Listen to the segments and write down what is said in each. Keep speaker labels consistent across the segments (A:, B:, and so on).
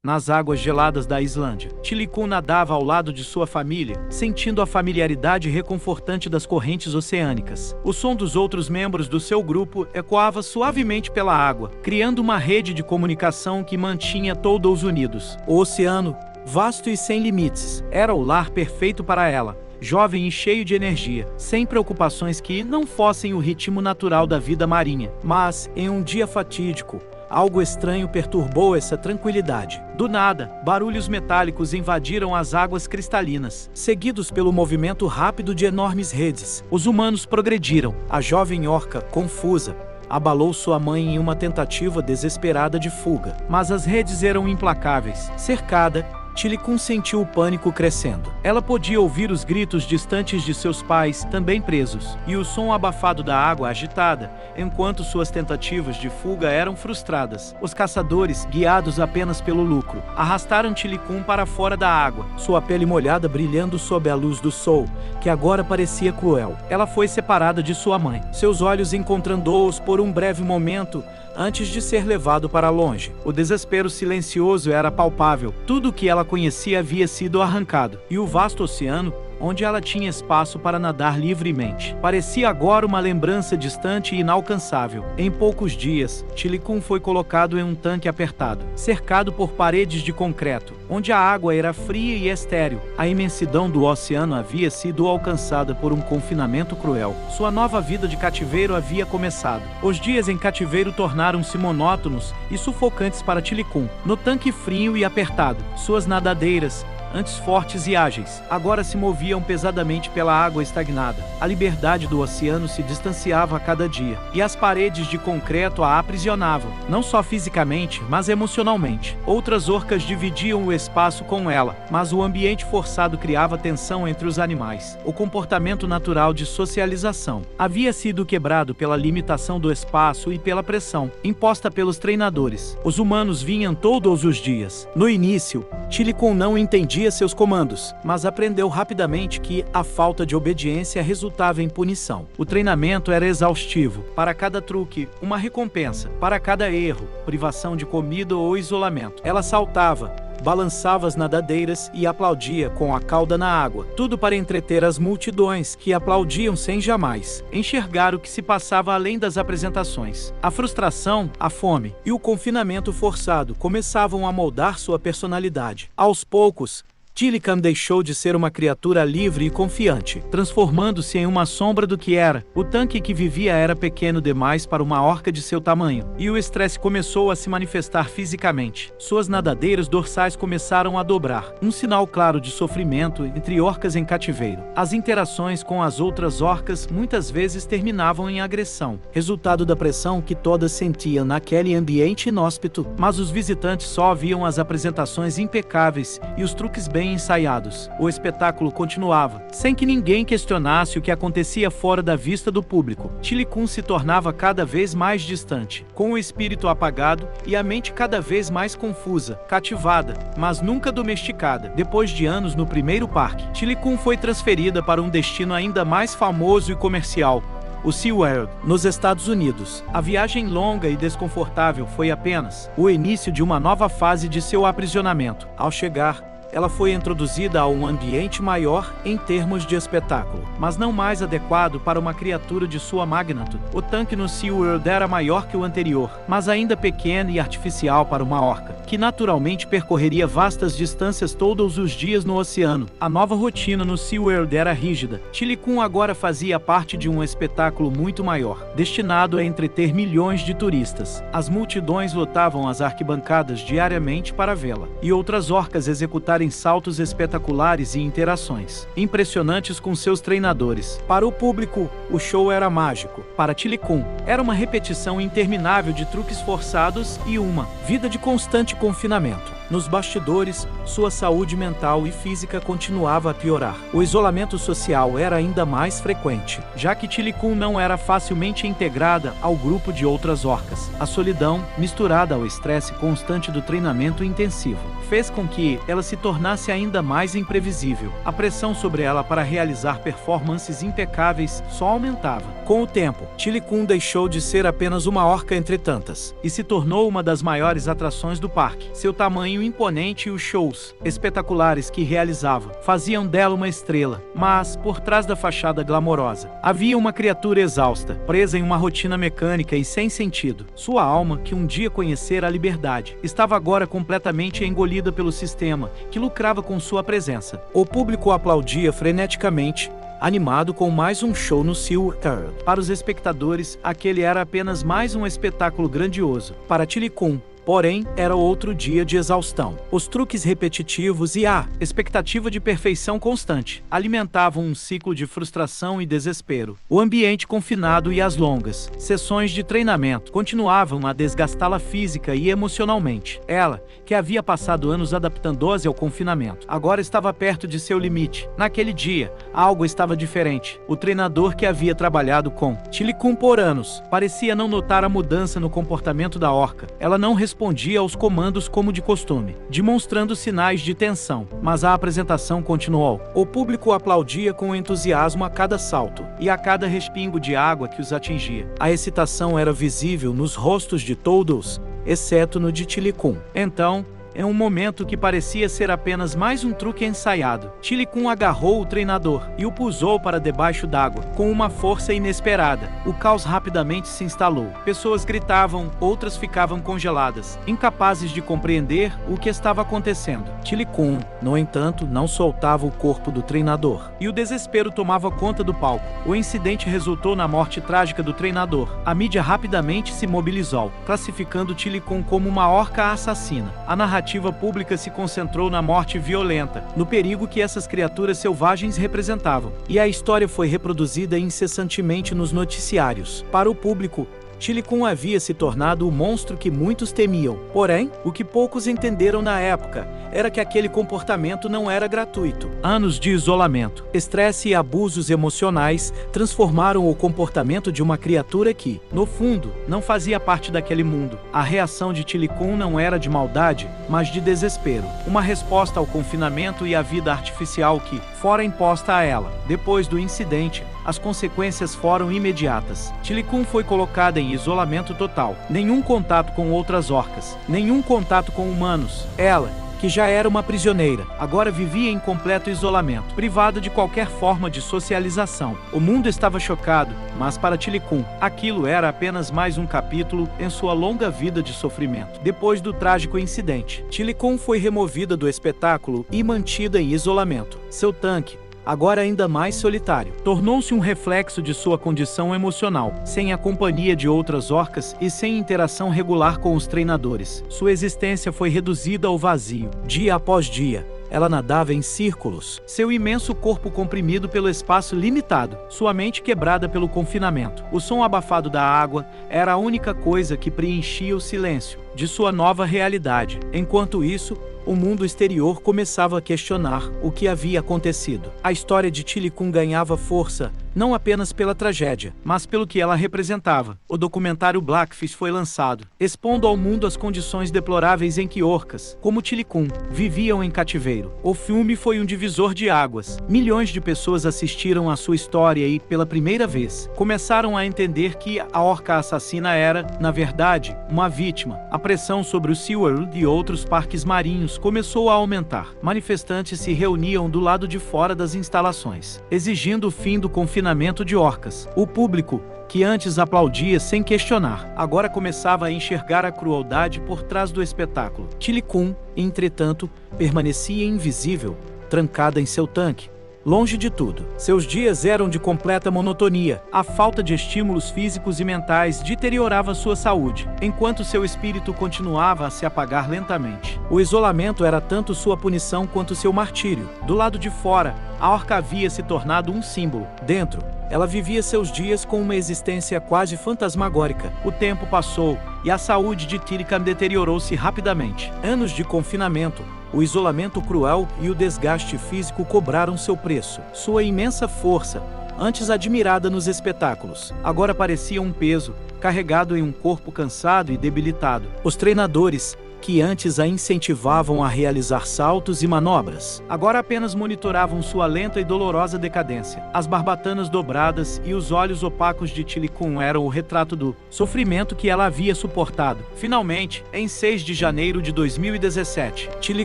A: Nas águas geladas da Islândia, Tili Kun nadava ao lado de sua família, sentindo a familiaridade reconfortante das correntes oceânicas. O som dos outros membros do seu grupo ecoava suavemente pela água, criando uma rede de comunicação que mantinha todos unidos. O oceano, vasto e sem limites, era o lar perfeito para ela. Jovem e cheio de energia, sem preocupações que não fossem o ritmo natural da vida marinha. Mas, em um dia fatídico, algo estranho perturbou essa tranquilidade. Do nada, barulhos metálicos invadiram as águas cristalinas, seguidos pelo movimento rápido de enormes redes. Os humanos progrediram. A jovem orca, confusa, abalou sua mãe em uma tentativa desesperada de fuga. Mas as redes eram implacáveis. Cercada, Tili Kun sentiu o pânico crescendo. Ela podia ouvir os gritos distantes de seus pais, também presos, e o som abafado da água agitada, enquanto suas tentativas de fuga eram frustradas. Os caçadores, guiados apenas pelo lucro, arrastaram Tili Kun para fora da água, sua pele molhada brilhando sob a luz do sol, que agora parecia cruel. Ela foi separada de sua mãe, seus olhos encontrando-os por um breve momento, antes de ser levado para longe. O desespero silencioso era palpável. Tudo o que ela conhecia havia sido arrancado, e o vasto oceano, onde ela tinha espaço para nadar livremente, parecia agora uma lembrança distante e inalcançável. Em poucos dias, Tili Kun foi colocado em um tanque apertado, cercado por paredes de concreto, onde a água era fria e estéril. A imensidão do oceano havia sido alcançada por um confinamento cruel. Sua nova vida de cativeiro havia começado. Os dias em cativeiro tornaram-se monótonos e sufocantes para Tili Kun. No tanque frio e apertado, suas nadadeiras, antes fortes e ágeis, agora se moviam pesadamente pela água estagnada. A liberdade do oceano se distanciava a cada dia, e as paredes de concreto a aprisionavam, não só fisicamente, mas emocionalmente. Outras orcas dividiam o espaço com ela, mas o ambiente forçado criava tensão entre os animais. O comportamento natural de socialização havia sido quebrado pela limitação do espaço e pela pressão imposta pelos treinadores. Os humanos vinham todos os dias. No início, Tili Kun não entendia seus comandos, mas aprendeu rapidamente que a falta de obediência resultava em punição. O treinamento era exaustivo. Para cada truque, uma recompensa. Para cada erro, privação de comida ou isolamento. Ela saltava, balançava as nadadeiras e aplaudia com a cauda na água. Tudo para entreter as multidões, que aplaudiam sem jamais enxergar o que se passava além das apresentações. A frustração, a fome e o confinamento forçado começavam a moldar sua personalidade. Aos poucos, Tili Kun deixou de ser uma criatura livre e confiante, transformando-se em uma sombra do que era. O tanque que vivia era pequeno demais para uma orca de seu tamanho, e o estresse começou a se manifestar fisicamente. Suas nadadeiras dorsais começaram a dobrar, um sinal claro de sofrimento entre orcas em cativeiro. As interações com as outras orcas muitas vezes terminavam em agressão, resultado da pressão que todas sentiam naquele ambiente inóspito. Mas os visitantes só viam as apresentações impecáveis e os truques bem ensaiados. O espetáculo continuava, sem que ninguém questionasse o que acontecia fora da vista do público. Tili Kun se tornava cada vez mais distante, com o espírito apagado e a mente cada vez mais confusa, cativada, mas nunca domesticada. Depois de anos no primeiro parque, Tili Kun foi transferida para um destino ainda mais famoso e comercial, o SeaWorld, nos Estados Unidos. A viagem longa e desconfortável foi apenas o início de uma nova fase de seu aprisionamento. Ao chegar, ela foi introduzida a um ambiente maior em termos de espetáculo, mas não mais adequado para uma criatura de sua magnitude. O tanque no SeaWorld era maior que o anterior, mas ainda pequeno e artificial para uma orca, que naturalmente percorreria vastas distâncias todos os dias no oceano. A nova rotina no SeaWorld era rígida. Tili Kun agora fazia parte de um espetáculo muito maior, destinado a entreter milhões de turistas. As multidões lotavam as arquibancadas diariamente para vê-la, e outras orcas executaram saltos espetaculares e interações impressionantes com seus treinadores. Para o público, o show era mágico. Para Tili Kun, era uma repetição interminável de truques forçados e uma vida de constante confinamento. Nos bastidores, sua saúde mental e física continuava a piorar. O isolamento social era ainda mais frequente, já que Tili Kun não era facilmente integrada ao grupo de outras orcas. A solidão, misturada ao estresse constante do treinamento intensivo, fez com que ela se tornasse ainda mais imprevisível. A pressão sobre ela para realizar performances impecáveis só aumentava. Com o tempo, Tili Kun deixou de ser apenas uma orca entre tantas, e se tornou uma das maiores atrações do parque. Seu tamanho tamanho imponente e os shows espetaculares que realizava faziam dela uma estrela. Mas, por trás da fachada glamourosa, havia uma criatura exausta, presa em uma rotina mecânica e sem sentido. Sua alma, que um dia conhecera a liberdade, estava agora completamente engolida pelo sistema, que lucrava com sua presença. O público aplaudia freneticamente, animado com mais um show no SeaWorld. Para os espectadores, aquele era apenas mais um espetáculo grandioso. Para Tilly Kun, porém, era outro dia de exaustão. Os truques repetitivos e a expectativa de perfeição constante alimentavam um ciclo de frustração e desespero. O ambiente confinado e as longas sessões de treinamento continuavam a desgastá-la física e emocionalmente. Ela, que havia passado anos adaptando-se ao confinamento, agora estava perto de seu limite. Naquele dia, algo estava diferente. O treinador que havia trabalhado com Tilly Kun por anos parecia não notar a mudança no comportamento da orca. Ela não respondia aos comandos como de costume, demonstrando sinais de tensão, mas a apresentação continuou. O público aplaudia com entusiasmo a cada salto e a cada respingo de água que os atingia. A excitação era visível nos rostos de todos, exceto no de Tilly Kun. Então, em um momento que parecia ser apenas mais um truque ensaiado, Tilly Kun agarrou o treinador e o pusou para debaixo d'água, com uma força inesperada. O caos rapidamente se instalou. Pessoas gritavam, outras ficavam congeladas, incapazes de compreender o que estava acontecendo. Tilly Kun, no entanto, não soltava o corpo do treinador, e o desespero tomava conta do palco. O incidente resultou na morte trágica do treinador. A mídia rapidamente se mobilizou, classificando Tilly Kun como uma orca assassina. A narrativa pública se concentrou na morte violenta, no perigo que essas criaturas selvagens representavam, e a história foi reproduzida incessantemente nos noticiários. Para o público, Tilly Kun havia se tornado o monstro que muitos temiam. Porém, o que poucos entenderam na época era que aquele comportamento não era gratuito. Anos de isolamento, estresse e abusos emocionais transformaram o comportamento de uma criatura que, no fundo, não fazia parte daquele mundo. A reação de Tilly Kun não era de maldade, mas de desespero. Uma resposta ao confinamento e à vida artificial que fora imposta a ela. Depois do incidente, as consequências foram imediatas. Tilly Kun foi colocada em isolamento total. Nenhum contato com outras orcas, nenhum contato com humanos. Ela, que já era uma prisioneira, agora vivia em completo isolamento, privada de qualquer forma de socialização. O mundo estava chocado, mas para Tilly Kun, aquilo era apenas mais um capítulo em sua longa vida de sofrimento. Depois do trágico incidente, Tilly Kun foi removida do espetáculo e mantida em isolamento. Seu tanque, agora ainda mais solitário, tornou-se um reflexo de sua condição emocional, sem a companhia de outras orcas e sem interação regular com os treinadores. Sua existência foi reduzida ao vazio. Dia após dia, ela nadava em círculos, seu imenso corpo comprimido pelo espaço limitado, sua mente quebrada pelo confinamento. O som abafado da água era a única coisa que preenchia o silêncio de sua nova realidade. Enquanto isso, o mundo exterior começava a questionar o que havia acontecido. A história de Tilly Kun ganhava força, não apenas pela tragédia, mas pelo que ela representava. O documentário Blackfish foi lançado, expondo ao mundo as condições deploráveis em que orcas, como Tilly Kun, viviam em cativeiro. O filme foi um divisor de águas. Milhões de pessoas assistiram à sua história e, pela primeira vez, começaram a entender que a orca assassina era, na verdade, uma vítima. A pressão sobre o SeaWorld e outros parques marinhos começou a aumentar. Manifestantes se reuniam do lado de fora das instalações, exigindo o fim do confinamento de orcas. O público, que antes aplaudia sem questionar, agora começava a enxergar a crueldade por trás do espetáculo. Tilly Kun, entretanto, permanecia invisível, trancada em seu tanque. Longe de tudo, seus dias eram de completa monotonia. A falta de estímulos físicos e mentais deteriorava sua saúde, enquanto seu espírito continuava a se apagar lentamente. O isolamento era tanto sua punição quanto seu martírio. Do lado de fora, a orca havia se tornado um símbolo. Dentro, ela vivia seus dias com uma existência quase fantasmagórica. O tempo passou e a saúde de Tilly Kun deteriorou-se rapidamente. Anos de confinamento, o isolamento cruel e o desgaste físico cobraram seu preço. Sua imensa força, antes admirada nos espetáculos, agora parecia um peso, carregado em um corpo cansado e debilitado. Os treinadores, que antes a incentivavam a realizar saltos e manobras, agora apenas monitoravam sua lenta e dolorosa decadência. As barbatanas dobradas e os olhos opacos de Tili Kun eram o retrato do sofrimento que ela havia suportado. Finalmente, em 6 de janeiro de 2017, Tili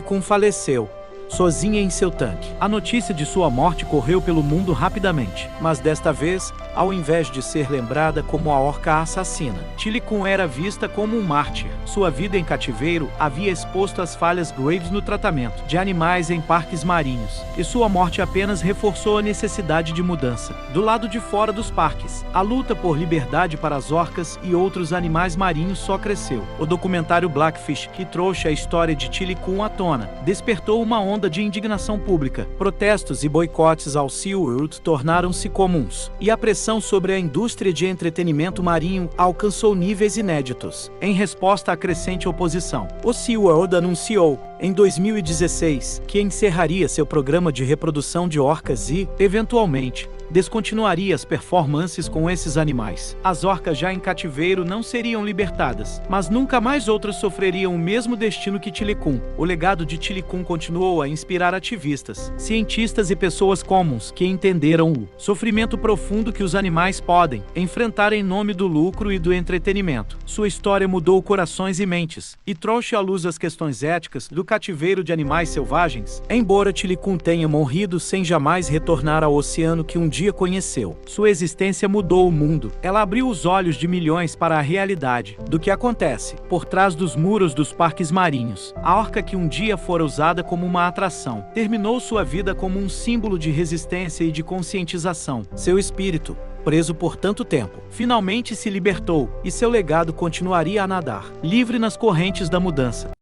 A: Kun faleceu, sozinha em seu tanque. A notícia de sua morte correu pelo mundo rapidamente, mas desta vez, ao invés de ser lembrada como a orca assassina, Tili Kun era vista como um mártir. Sua vida em cativeiro havia exposto as falhas graves no tratamento de animais em parques marinhos, e sua morte apenas reforçou a necessidade de mudança. Do lado de fora dos parques, a luta por liberdade para as orcas e outros animais marinhos só cresceu. O documentário Blackfish, que trouxe a história de Tili Kun à tona, despertou uma onda de indignação pública. Protestos e boicotes ao SeaWorld tornaram-se comuns, e a pressão sobre a indústria de entretenimento marinho alcançou níveis inéditos. Em resposta à crescente oposição, o SeaWorld anunciou, em 2016, que encerraria seu programa de reprodução de orcas e, eventualmente, descontinuaria as performances com esses animais. As orcas já em cativeiro não seriam libertadas, mas nunca mais outras sofreriam o mesmo destino que Tili Kun. O legado de Tili Kun continuou a inspirar ativistas, cientistas e pessoas comuns que entenderam o sofrimento profundo que os animais podem enfrentar em nome do lucro e do entretenimento. Sua história mudou corações e mentes, e trouxe à luz as questões éticas do cativeiro de animais selvagens. Embora Tili Kun tenha morrido sem jamais retornar ao oceano que um dia conheceu, sua existência mudou o mundo. Ela abriu os olhos de milhões para a realidade do que acontece por trás dos muros dos parques marinhos. A orca que um dia fora usada como uma atração, terminou sua vida como um símbolo de resistência e de conscientização. Seu espírito, preso por tanto tempo, finalmente se libertou, e seu legado continuaria a nadar, livre nas correntes da mudança.